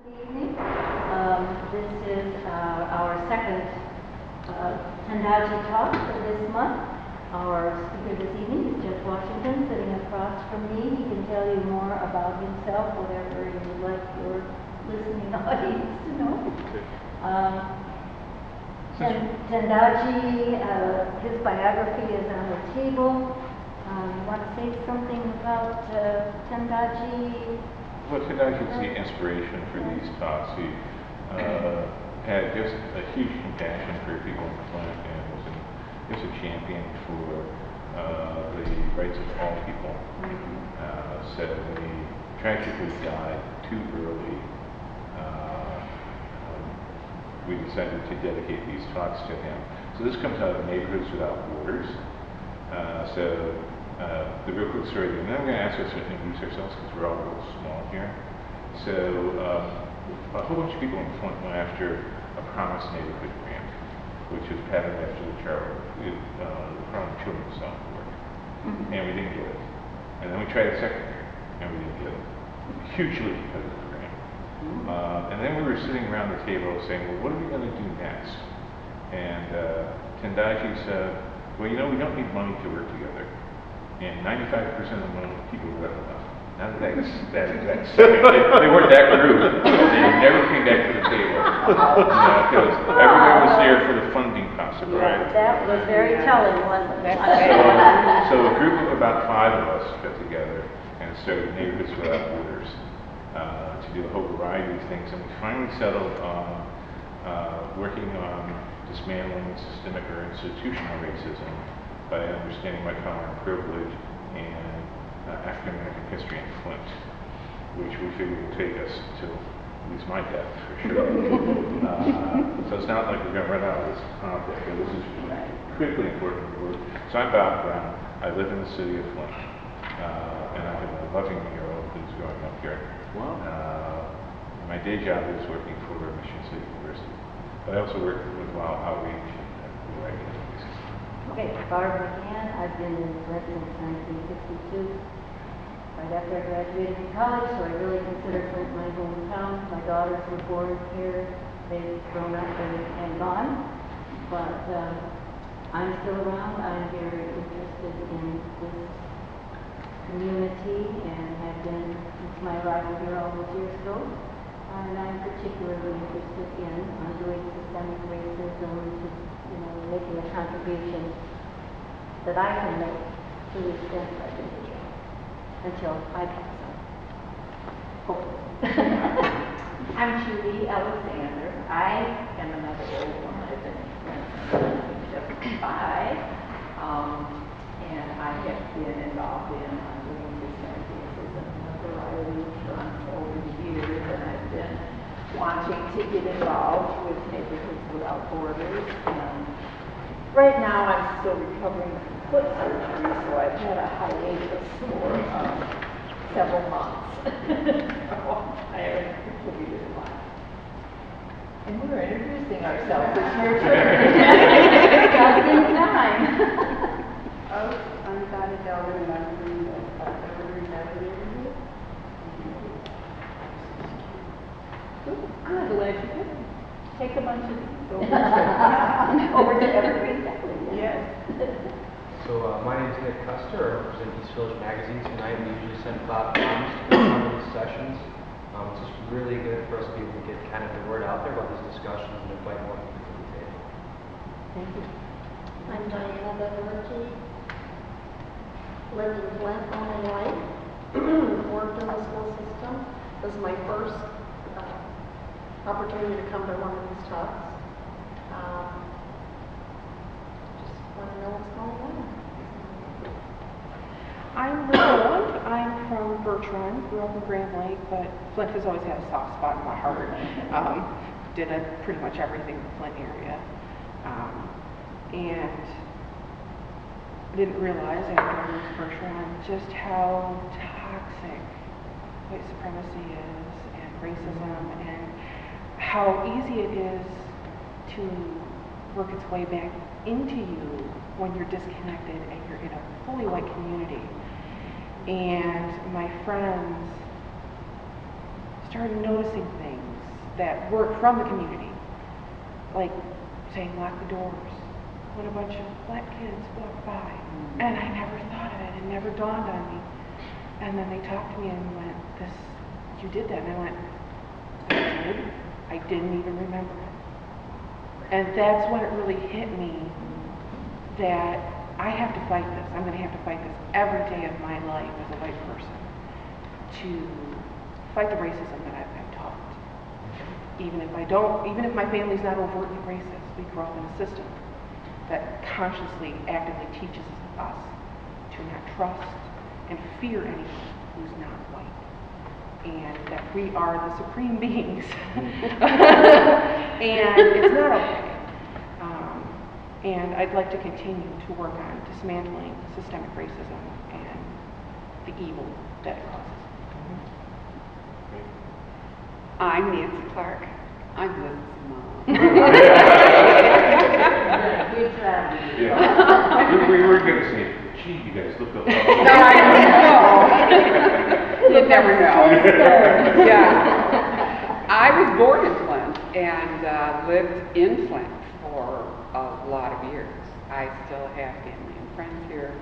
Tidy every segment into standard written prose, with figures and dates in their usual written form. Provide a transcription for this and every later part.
Good evening. This is our second Tendaji Talks for this month. Our speaker this evening is Judge Washington, sitting across from me. He can tell you more about himself, whatever you would like your listening audience to know. Tendaji, his biography is on the table. You want to say something about Tendaji? Well, Tendaji was the inspiration for these talks. He had just a huge compassion for people in Flint and was just a champion for the rights of all people. So when he tragically died too early, we decided to dedicate these talks to him. So this comes out of Neighborhoods Without Borders. The real quick story, and then I'm going to ask us to introduce ourselves because we're all a little small here. So a whole bunch of people in Flint went after a promised neighborhood grant, which is patterned after the Harlem Children's Zone work. And we didn't get it. And then we tried a second year, and we didn't get it. Hugely competitive grant. And then we were sitting around the table saying, well, what are we going to do next? And Tendaji said, well, you know, we don't need money to work together. And 95% of the people were left enough. Not that exact second. They weren't that rude. They never came back to the table. Because everybody was there for the funding possibility. Yeah, that was very telling, wasn't it? So a group of about 5 of us got together and started Neighborhoods Without Borders to do a whole variety of things. And we finally settled on working on dismantling systemic or institutional racism by understanding white collar and privilege and African American history in Flint, which we figure will take us to at least my death for sure. So it's not like we're going to run out of this topic. This is critically important work. So I'm Bob Brown. I live in the city of Flint, and I have a 11-year-old who's growing up here. Wow. My day job is working for Michigan State University, but I also work with Wild Outreach and writing. Okay, Barbara McCann. I've been in Flint since 1962. Right after I graduated from college, so I really consider Flint my hometown. My daughters were born here. They've grown up and gone. But I'm still around. I'm very interested in this community and have been since my arrival here all those years ago. And I'm particularly interested in undoing systemic racism, making a contribution that I can make to the extent that I can do until I pass on. Hopefully. I'm Judy Alexander. I am another old woman. I've been in Flint since 1975. And I have been involved in undoing systemic racism in a variety of fronts over the years, and I've been wanting to get involved with Neighborhoods Without Borders. And right now I'm still recovering from foot surgery, so I've had a hiatus for several months. I haven't contributed a lot. And we were introducing ourselves. It's your turn. Just in time. I'm Donna Delvin, and I'm from the Valdemar L. Good, glad you could take a bunch of these over to Evergreen Valley. Yes. So my name is Nick Custer. I represent East Village Magazine tonight. We usually send Bob Thomas to some of these sessions. It's just really good for us to be able to get kind of the word out there about these discussions and invite more people to the table. Thank you. I'm Diana Beverly. Lived in Flint all my life. Worked in the school system. This is my first opportunity to come to one of these talks. Just want to know what's going on. I'm Linda. I'm from Bertrand. Grew up in Grand Lake, but Flint has always had a soft spot in my heart. Did pretty much everything in the Flint area. And didn't realize after I moved to Bertrand just how toxic white supremacy is and racism and how easy it is to work its way back into you when you're disconnected and you're in a fully white community. And my friends started noticing things that weren't from the community, like saying lock the doors when a bunch of black kids walk by. And I never thought of it. It never dawned on me. And then they talked to me and went, you did that. And I went, I did? I didn't even remember it. And that's when it really hit me that I have to fight this. I'm going to have to fight this every day of my life as a white person to fight the racism that I've been taught. Even if my family's not overtly racist, we grew up in a system that consciously, actively teaches us to not trust and fear anyone who's not white. And that we are the supreme beings. And it's not okay. And I'd like to continue to work on dismantling systemic racism and the evil that it causes. I'm Nancy Clark. I'm Liz's mom. Good job. Yeah. We were going to say, gee, you guys look up. No, I know. You'd never know. Yeah. I was born in Flint and lived in Flint for a lot of years. I still have family and friends here.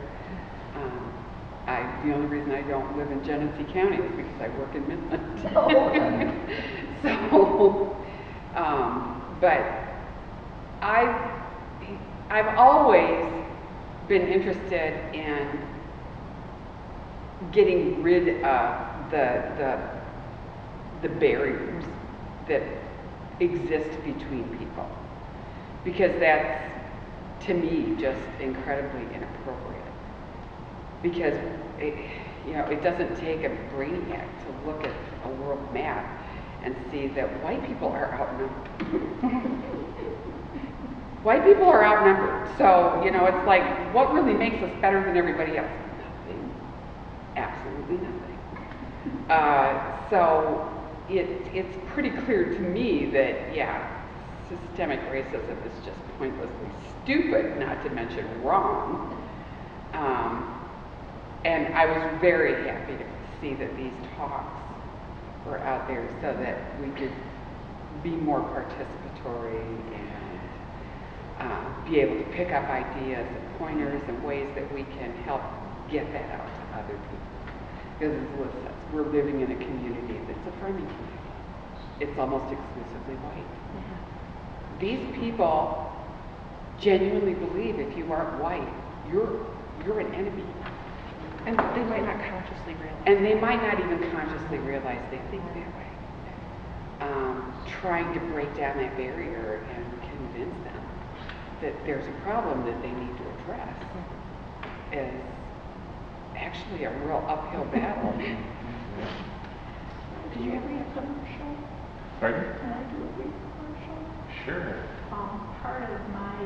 The only reason I don't live in Genesee County is because I work in Midland. So, but I've always been interested in getting rid of the barriers that exist between people, because that's, to me, just incredibly inappropriate. Because it doesn't take a brainiac to look at a world map and see that white people are outnumbered. White people are outnumbered. So, it's like, what really makes us better than everybody else? Nothing. Absolutely nothing. So it's pretty clear to me that, systemic racism is just pointlessly stupid, not to mention wrong. And I was very happy to see that these talks were out there so that we could be more participatory and be able to pick up ideas and pointers and ways that we can help get that out to other people. Because as Liz says, we're living in a community that's a farming community. It's almost exclusively white. These people genuinely believe if you aren't white, you're an enemy. And they might not consciously realize. And they might not even consciously realize they think that way. Trying to break down that barrier and convince them that there's a problem that they need to address is actually a real uphill battle. Did you ever have a commercial? Pardon? Can I do a brief commercial? Sure. Part of my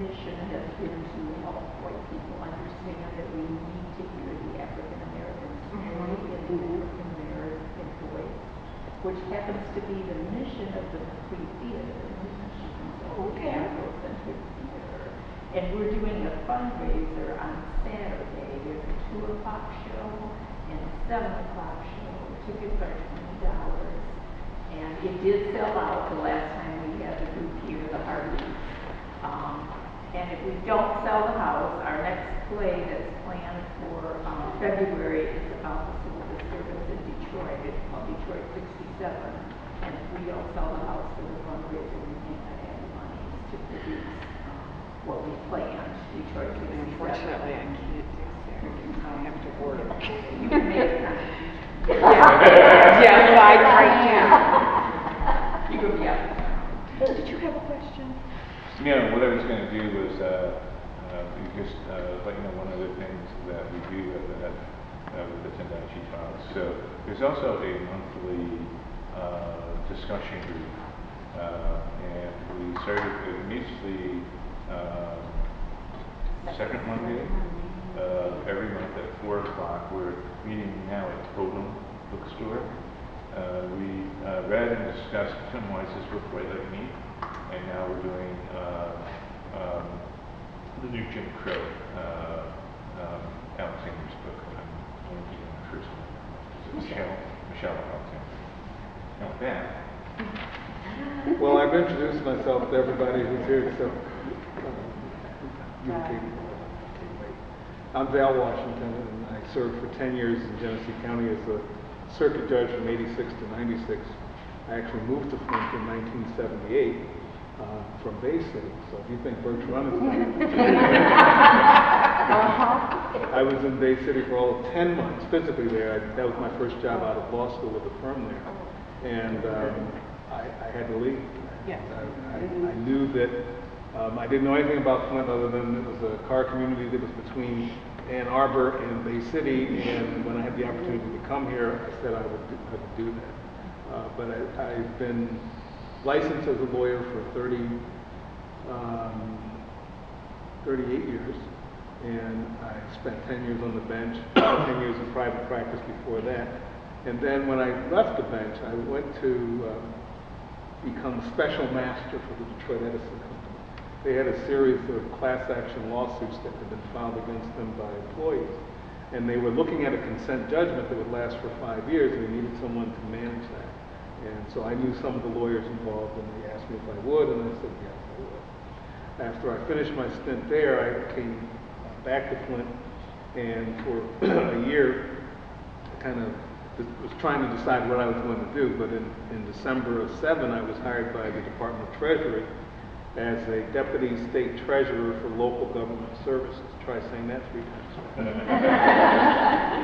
mission has been to help white people understand that we need to hear the African American story in the African American voice, which happens to be the mission of the Free Theater, the Afrocentric Theater. And we're doing a fundraiser on Saturday. There's a 2 o'clock show and a 7 o'clock show. Tickets are $20. And it did sell out the last time we had the group here, the Hardys. And if we don't sell the house, our next play that's planned for February is about the civil disturbance in Detroit. It's called Detroit 67. And if we don't sell the house for the fundraiser, we may not have the money to produce what we planned, Detroit 67. Unfortunately, I can't do Saturdays. I have to work. You can make a contribution. Yes, I can. You could be up. Did you have a question? Yeah, what I was going to do was just let you know one of the things that we do with the Tendaji Talks. So there's also a monthly discussion group, and we started immediately second Monday every month at 4 o'clock. We're meeting now at Totem Bookstore. We read and discussed Tim Weiss's book, White Like Me, and now we're doing the new Jim Crow, Alexander's book. I'm blanking on the first one. Michelle Alexander. And with that, Well, I've introduced myself to everybody who's here, so I'm Val Washington, and I served for 10 years in Genesee County as a circuit judge from 86 to 96. I actually moved to Flint in 1978 from Bay City, so if you think Birch Run is I was in Bay City for all of 10 months physically there. That was my first job out of law school with a firm there, and I had to leave. Yes. I knew that I didn't know anything about Flint other than it was a car community that was between Ann Arbor and Bay City, and when I had the opportunity to come here, I said I would do that. But I've been licensed as a lawyer for 38 years, and I spent 10 years on the bench, 10 years in private practice before that. And then when I left the bench, I went to become special master for the Detroit Edison Company. They had a series of class action lawsuits that had been filed against them by employees. And they were looking at a consent judgment that would last for 5 years, and they needed someone to manage that. And so I knew some of the lawyers involved, and they asked me if I would, and I said yes, I would. After I finished my stint there, I came back to Flint, and for a year, I kind of was trying to decide what I was going to do. But in December of '07, I was hired by the Department of Treasury as a deputy state treasurer for local government services. Try saying that 3 times.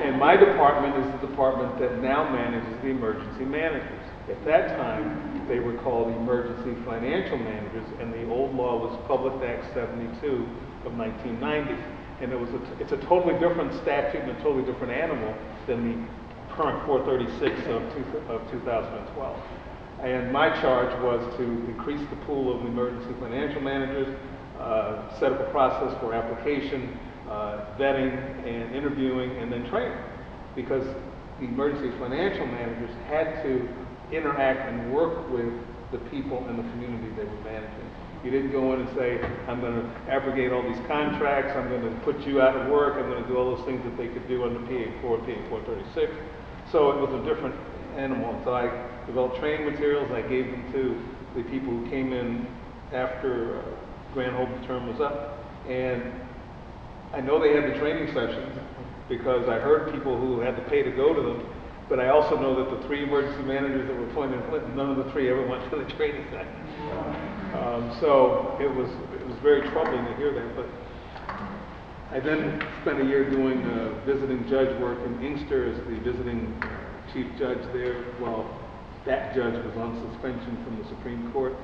And my department is the department that now manages the emergency managers. At that time, they were called emergency financial managers, and the old law was Public Act 72 of 1990. And it's a totally different statute and a totally different animal than the current 436 of 2012. And my charge was to increase the pool of emergency financial managers, set up a process for application, vetting and interviewing, and then training. Because the emergency financial managers had to interact and work with the people in the community they were managing. You didn't go in and say, I'm going to abrogate all these contracts, I'm going to put you out of work, I'm going to do all those things that they could do under PA4, PA436. So it was a different animal. So I developed training materials, I gave them to the people who came in after Grant Holden's term was up. And I know they had the training sessions because I heard people who had to pay to go to them. But I also know that the 3 emergency managers that were appointed in Clinton, none of the 3 ever went to the training session. So it was very troubling to hear that. But I then spent a year doing visiting judge work in Inkster as the visiting chief judge there while that judge was on suspension from the Supreme Court.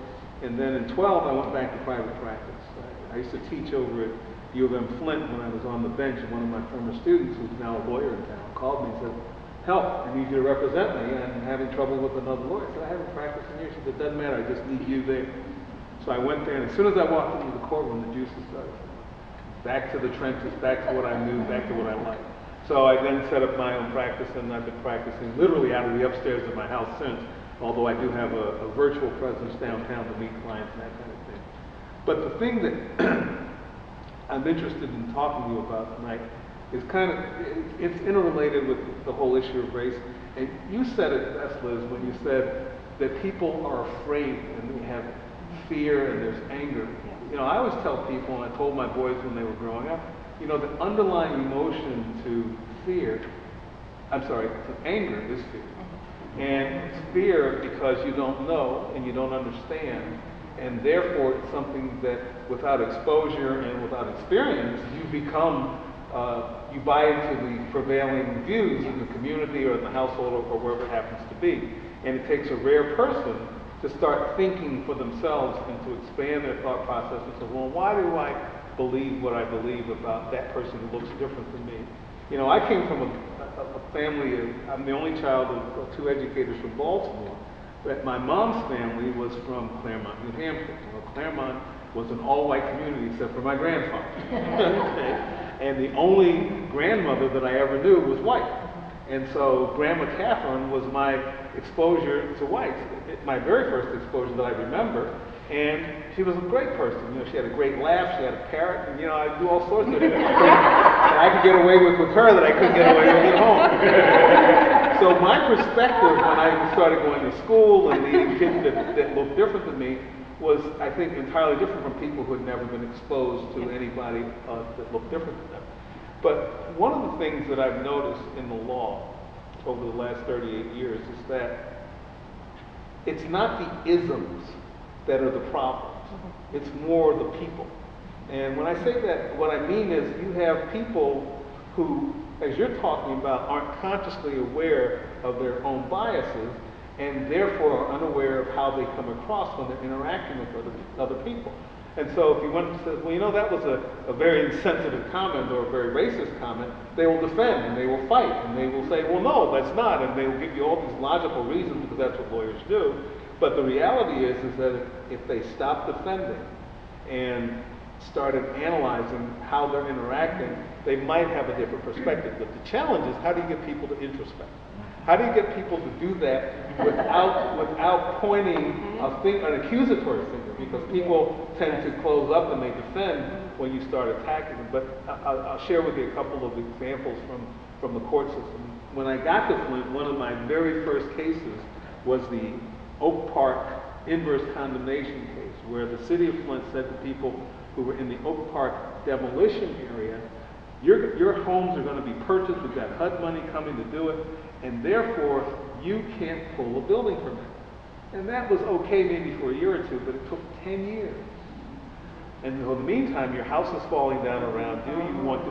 And then in 12, I went back to private practice. I used to teach over at U of M Flint when I was on the bench, and one of my former students, who's now a lawyer in town, called me and said, help, I need you to represent me. I'm having trouble with another lawyer. I said, I haven't practiced in years. She said, it doesn't matter, I just need you there. So I went there, and as soon as I walked into the courtroom, the juices started. Back to the trenches, back to what I knew, back to what I liked. So I then set up my own practice, and I've been practicing literally out of the upstairs of my house since, although I do have a virtual presence downtown to meet clients and that kind of thing. But the thing that I'm interested in talking to you about tonight is it's interrelated with the whole issue of race. And you said it best, Liz, when you said that people are afraid and they have fear and there's anger. You know, I always tell people, and I told my boys when they were growing up, you know, the underlying emotion to anger is fear. And it's fear because you don't know and you don't understand. And therefore, it's something that without exposure and without experience, you become you buy into the prevailing views in the community or in the household or wherever it happens to be. And it takes a rare person to start thinking for themselves and to expand their thought process and say, well, why do I believe what I believe about that person who looks different than me? You know, I came from a family, I'm the only child of 2 educators from Baltimore, but my mom's family was from Claremont, New Hampshire. Well, Claremont was an all-white community except for my grandfather. Okay? And the only grandmother that I ever knew was white. And so Grandma Catherine was my exposure to whites, my very first exposure that I remember. And she was a great person. You know, she had a great laugh, she had a parrot, and you know, I do all sorts of things that I could get away with her that I couldn't get away with at home. So my perspective when I started going to school and meeting kids that looked different than me was, I think, entirely different from people who had never been exposed to anybody that looked different than them. But one of the things that I've noticed in the law over the last 38 years is that it's not the isms that are the problems. It's more the people. And when I say that, what I mean is you have people who, as you're talking about, aren't consciously aware of their own biases and therefore are unaware of how they come across when they're interacting with other people. And so if you went and said, well, you know, that was a very insensitive comment or a very racist comment, they will defend and they will fight and they will say, well, no, that's not, and they will give you all these logical reasons because that's what lawyers do. But the reality is that if they stop defending and started analyzing how they're interacting, they might have a different perspective. But the challenge is, how do you get people to introspect? How do you get people to do that without pointing an accusatory finger? Because people tend to close up and they defend when you start attacking them. But I'll share with you a couple of examples from the court system. When I got to Flint, one of my very first cases was the Oak Park inverse condemnation case, where the city of Flint said to people who were in the Oak Park demolition area, your homes are going to be purchased, we've got HUD money coming to do it, and therefore you can't pull a building permit. And that was okay maybe for a year or two, but it took 10 years. And in the meantime, your house is falling down around you, you want to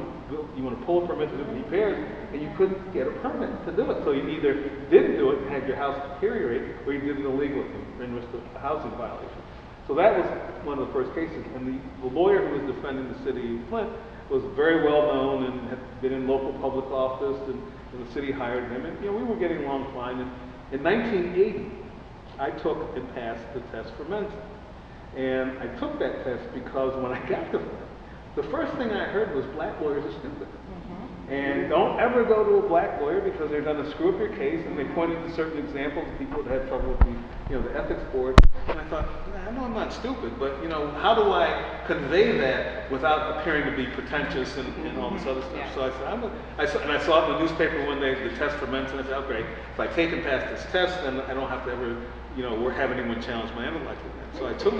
pull a permit to do repairs, and you couldn't get a permit to do it. So you either didn't do it and had your house deteriorate, or you did it illegally and risked a housing violation. So that was one of the first cases. And the lawyer who was defending the city of Flint was very well known and had been in local public office, and the city hired him. And we were getting along fine. And in 1980, I took and passed the test for Mensa. And I took that test because when I got to Flint, the first thing I heard was black lawyers are stupid. And don't ever go to a black lawyer because they're going to screw up your case. And they pointed to certain examples of people that had trouble with the ethics board. And I thought, I know I'm not stupid, but how do I convey that without appearing to be pretentious and all this other stuff? Yeah. So I said, I saw it in the newspaper one day, the test for Mensa, and I said, oh great, if I take and pass this test, then I don't have to ever, have anyone challenge my intellect again. So I took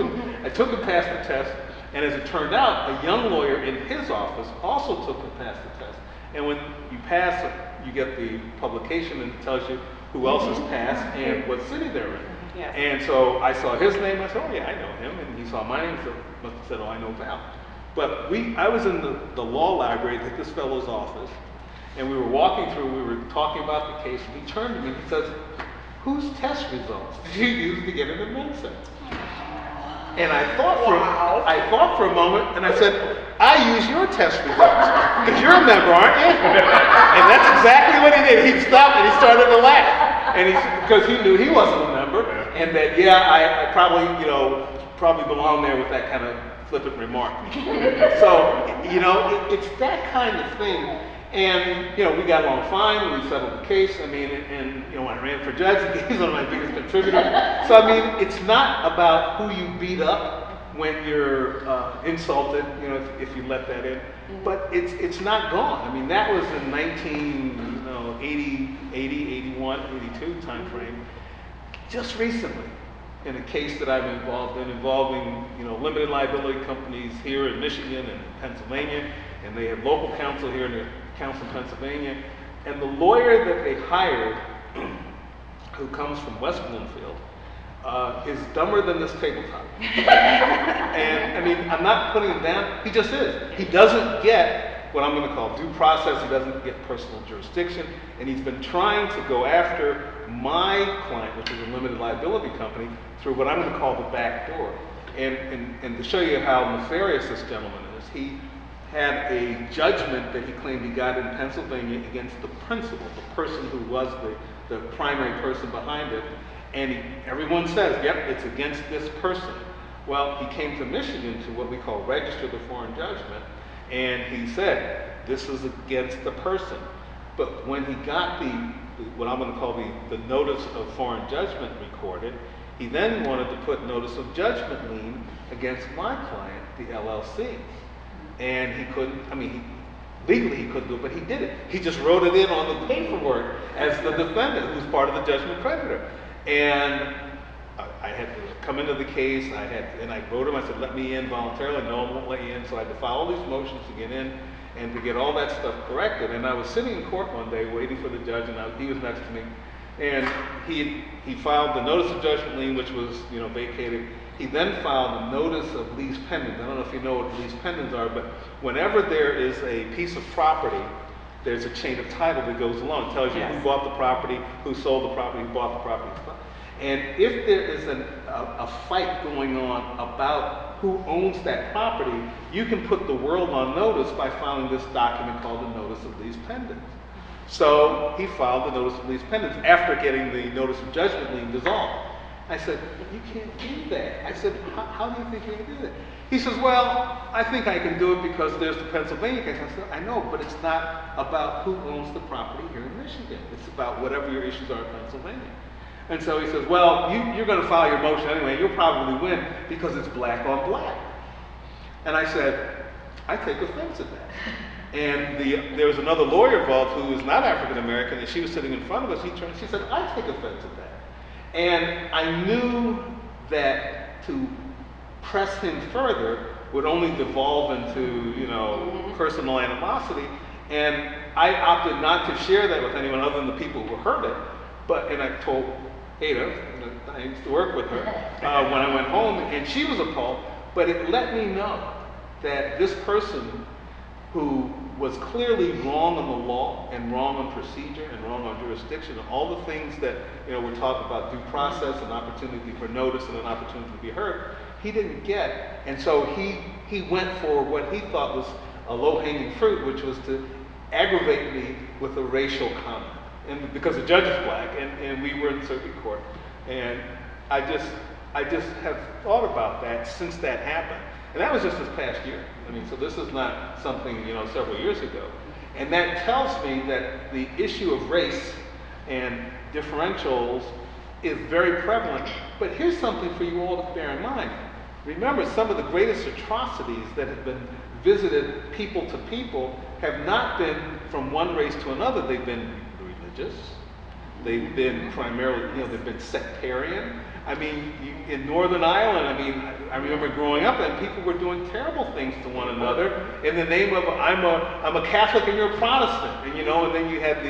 and passed the test, and as it turned out, a young lawyer in his office also took and passed the test. And when you pass it, you get the publication and it tells you who else has passed and what city they're in. Yes. And so I saw his name, I said, oh yeah, I know him. And he saw my name, so must have said, oh, I know Val. But I was in the law library at this fellow's office, and we were walking through, we were talking about the case, and he turned to me and he says, whose test results did you use to get into Mensa? And I thought for a moment, and I said, I use your test results, because you're a member, aren't you? And that's exactly what he did. He stopped and he started to laugh, and because he knew he wasn't a member, and that I probably belong there with that kind of flippant remark. So it's that kind of thing. And, we got along fine, we settled the case. I mean, and when I ran for judge, he's one of my biggest contributors. So, I mean, it's not about who you beat up when you're insulted, if you let that in. But it's not gone. I mean, that was in 1980, 81, 82 time frame. Just recently, in a case that I'm involved in, involving, limited liability companies here in Michigan and Pennsylvania, and they have local counsel here in the council in Pennsylvania, and the lawyer that they hired, who comes from West Bloomfield, is dumber than this tabletop. And I mean, I'm not putting him down, he just is. He doesn't get what I'm going to call due process, he doesn't get personal jurisdiction, and he's been trying to go after my client, which is a limited liability company, through what I'm going to call the back door. And to show you how nefarious this gentleman is, he had a judgment that he claimed he got in Pennsylvania against the principal, the person who was the primary person behind it. And everyone says, yep, it's against this person. Well, he came to Michigan to what we call register the foreign judgment, and he said, this is against the person. But when he got what I'm going to call the notice of foreign judgment recorded, he then wanted to put notice of judgment lien against my client, the LLC. And he couldn't, Legally, he couldn't do it, but he did it. He just wrote it in on the paperwork as the defendant, who's part of the judgment creditor. And I had to come into the case, and I wrote him, I said, let me in voluntarily. No, I won't let you in. So I had to file all these motions to get in and to get all that stuff corrected. And I was sitting in court one day waiting for the judge, and he was next to me. And he filed the notice of judgment lien, which was, vacated. He then filed a notice of lease pendens. I don't know if you know what lease pendens are, but whenever there is a piece of property, there's a chain of title that goes along. It tells you who bought the property, who sold the property, who bought the property. And if there is a fight going on about who owns that property, you can put the world on notice by filing this document called the notice of lease pendens. So he filed the notice of lease pendens after getting the notice of judgment lien dissolved. I said, you can't do that. I said, how do you think you can do that? He says, well, I think I can do it because there's the Pennsylvania case. I said, I know, but it's not about who owns the property here in Michigan. It's about whatever your issues are in Pennsylvania. And so he says, well, you're going to file your motion anyway. You'll probably win because it's black on black. And I said, I take offense at that. And there was another lawyer involved who is not African American, and she was sitting in front of us. She said, I take offense at that. And I knew that to press him further would only devolve into, personal animosity. And I opted not to share that with anyone other than the people who heard it. And I told Ada, I used to work with her, when I went home, and she was appalled. But it let me know that this person who was clearly wrong on the law and wrong on procedure and wrong on jurisdiction and all the things that we're talking about, due process, an opportunity for notice and an opportunity to be heard, he didn't get. And so he went for what he thought was a low-hanging fruit, which was to aggravate me with a racial comment. And because the judge is black, and we were in circuit court, and I just have thought about that since that happened. And that was just this past year. So this is not something, several years ago. And that tells me that the issue of race and differentials is very prevalent. But here's something for you all to bear in mind. Remember, some of the greatest atrocities that have been visited people to people have not been from one race to another. They've been religious. They've been primarily, they've been sectarian. In Northern Ireland, I remember growing up and people were doing terrible things to one another in the name of I'm a Catholic and you're a Protestant, and then you had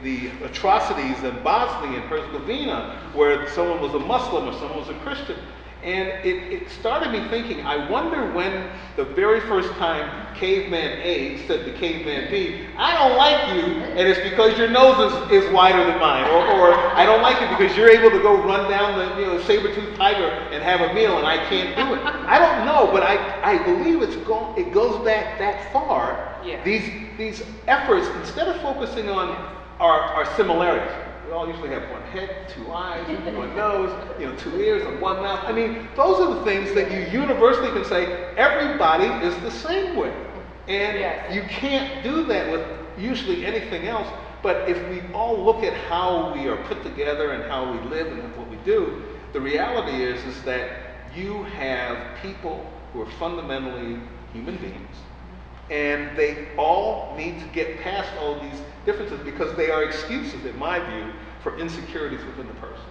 the atrocities in Bosnia and Herzegovina where someone was a Muslim or someone was a Christian. And it started me thinking, I wonder when the very first time caveman A said to caveman B, I don't like you, and it's because your nose is wider than mine, or I don't like you because you're able to go run down the saber-toothed tiger and have a meal and I can't do it. I don't know, but I believe it goes back that far. Yeah. These efforts, instead of focusing on our similarities, we all usually have one head, two eyes, one nose, 2 ears and one mouth. Those are the things that you universally can say everybody is the same with. And you can't do that with usually anything else. But if we all look at how we are put together and how we live and what we do, the reality is that you have people who are fundamentally human beings. And they all need to get past all these differences because they are excuses, in my view, for insecurities within the person.